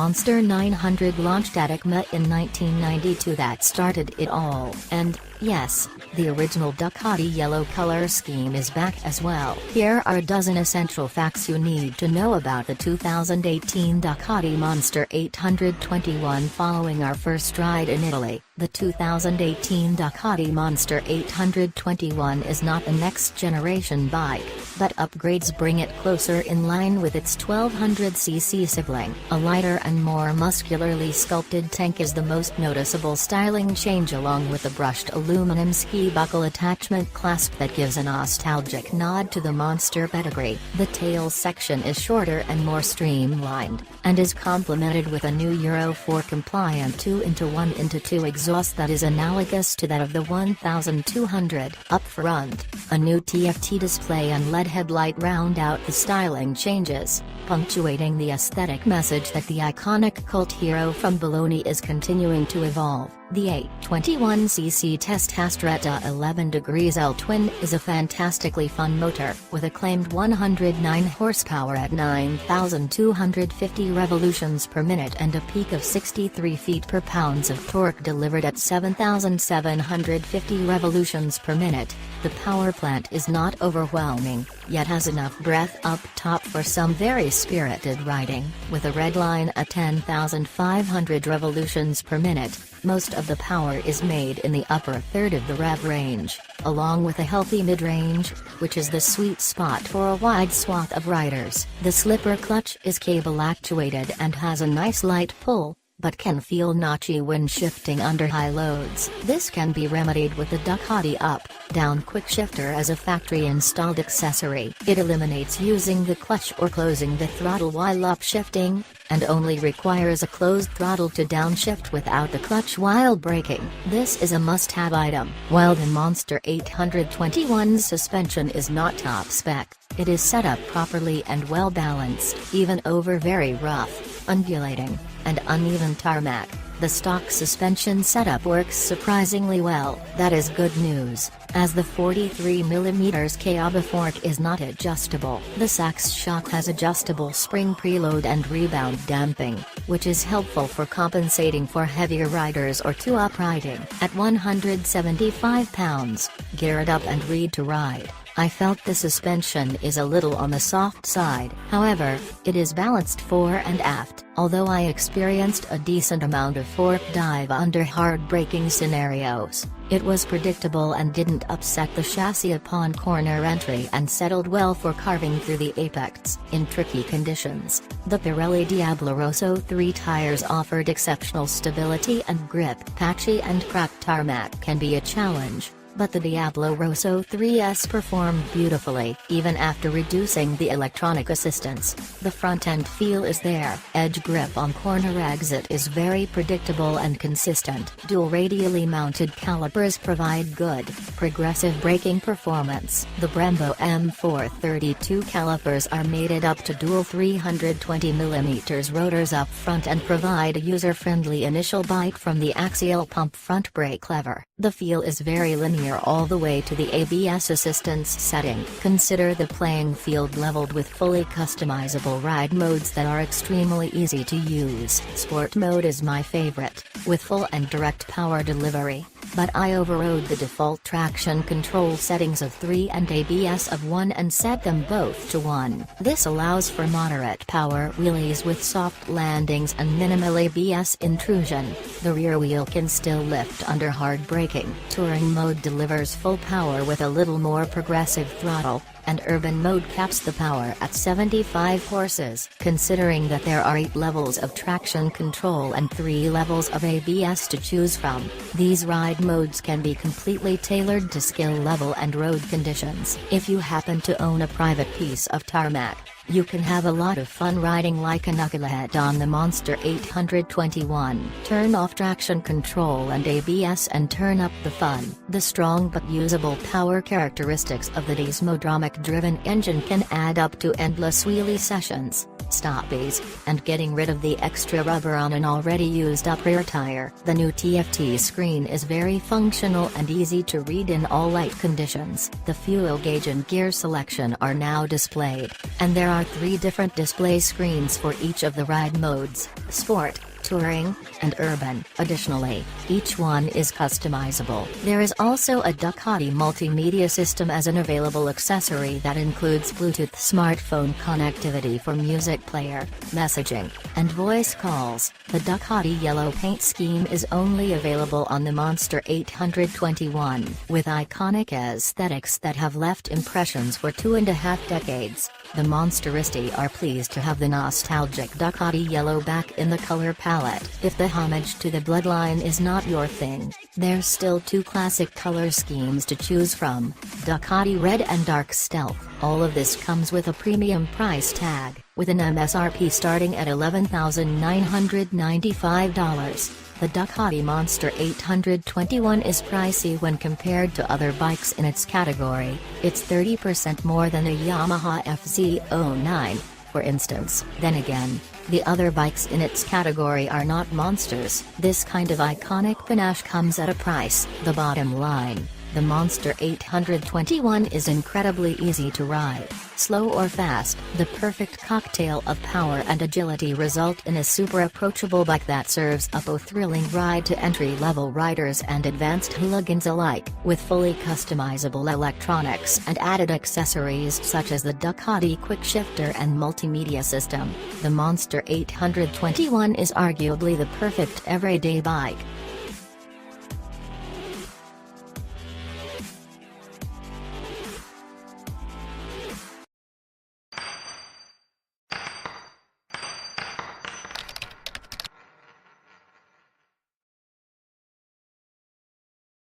Monster 900 launched at EICMA in 1992 that started it all. And, yes, the original Ducati yellow color scheme is back as well. Here are a dozen essential facts you need to know about the 2018 Ducati Monster 821. Following our first ride in Italy, the 2018 Ducati Monster 821 is not a next-generation bike, but upgrades bring it closer in line with its 1200cc sibling. A lighter and more muscularly sculpted tank is the most noticeable styling change, along with the brushed aluminum ski buckle attachment clasp that gives a nostalgic nod to the Monster pedigree. The tail section is shorter and more streamlined, and is complemented with a new Euro 4 compliant 2-in-1-in-2 exhaust that is analogous to that of the 1200. Up front, a new TFT display and LED headlight round out the styling changes, punctuating the aesthetic message that the iconic cult hero from Bologna is continuing to evolve. The 821cc Testastretta 11° L-twin is a fantastically fun motor, with a claimed 109 horsepower at 9,250 revolutions per minute and a peak of 63 feet-per-pound of torque delivered at 7,750 revolutions per minute. The power plant is not overwhelming, yet has enough breath up top for some very spirited riding. With a red line at 10,500 revolutions per minute, most of the power is made in the upper third of the rev range, along with a healthy mid-range, which is the sweet spot for a wide swath of riders. The slipper clutch is cable actuated and has a nice light pull, but can feel notchy when shifting under high loads. This can be remedied with the Ducati up-down quick shifter as a factory-installed accessory. It eliminates using the clutch or closing the throttle while upshifting, and only requires a closed throttle to downshift without the clutch while braking. This is a must-have item. While the Monster 821's suspension is not top spec, it is set up properly and well balanced, even over very rough, undulating, and uneven tarmac. The stock suspension setup works surprisingly well. That is good news, as the 43mm Cauba fork is not adjustable. The Sachs shock has adjustable spring preload and rebound damping, which is helpful for compensating for heavier riders or two-up riding. At 175 pounds, geared up and ready to ride, I felt the suspension is a little on the soft side. However, it is balanced fore and aft. Although I experienced a decent amount of fork dive under hard braking scenarios, it was predictable and didn't upset the chassis upon corner entry and settled well for carving through the apex in tricky conditions. The Pirelli Diablo Rosso 3 tires offered exceptional stability and grip. Patchy and cracked tarmac can be a challenge, but the Diablo Rosso 3S performed beautifully. Even after reducing the electronic assistance, the front-end feel is there. Edge grip on corner exit is very predictable and consistent. Dual radially mounted calipers provide good, progressive braking performance. The Brembo M4-32 calipers are mated up to dual 320mm rotors up front and provide a user-friendly initial bite from the axial pump front brake lever. The feel is very linear all the way to the ABS assistance setting. Consider the playing field leveled with fully customizable ride modes that are extremely easy to use. Sport mode is my favorite, with full and direct power delivery, but I overrode the default traction control settings of 3 and ABS of 1 and set them both to 1. This allows for moderate power wheelies with soft landings and minimal ABS intrusion. The rear wheel can still lift under hard braking. Touring mode delivers full power with a little more progressive throttle, and urban mode caps the power at 75 horses. Considering that there are 8 levels of traction control and 3 levels of ABS to choose from, these ride modes can be completely tailored to skill level and road conditions. If you happen to own a private piece of tarmac, you can have a lot of fun riding like a knucklehead on the Monster 821. Turn off traction control and ABS and turn up the fun. The strong but usable power characteristics of the dieselodromic-driven engine can add up to endless wheelie sessions, stoppies, and getting rid of the extra rubber on an already used up rear tire. The new TFT screen is very functional and easy to read in all light conditions. The fuel gauge and gear selection are now displayed, and there are are 3 different display screens for each of the ride modes: Sport, Touring, and Urban. Additionally, each one is customizable. There is also a Ducati multimedia system as an available accessory that includes Bluetooth smartphone connectivity for music player, messaging, and voice calls. The Ducati yellow paint scheme is only available on the Monster 821. With iconic aesthetics that have left impressions for 2.5 decades, the Monsteristi are pleased to have the nostalgic Ducati yellow back in the color palette. If the homage to the bloodline is not your thing, there's still 2 classic color schemes to choose from: Ducati Red and Dark Stealth. All of this comes with a premium price tag, with an MSRP starting at $11,995. The Ducati Monster 821 is pricey when compared to other bikes in its category. It's 30% more than a Yamaha FZ09, for instance. Then again, the other bikes in its category are not monsters. This kind of iconic panache comes at a price. The bottom line: the Monster 821 is incredibly easy to ride. Slow or fast, the perfect cocktail of power and agility result in a super approachable bike that serves up a thrilling ride to entry-level riders and advanced hooligans alike. With fully customizable electronics and added accessories such as the Ducati quickshifter and multimedia system, the Monster 821 is arguably the perfect everyday bike.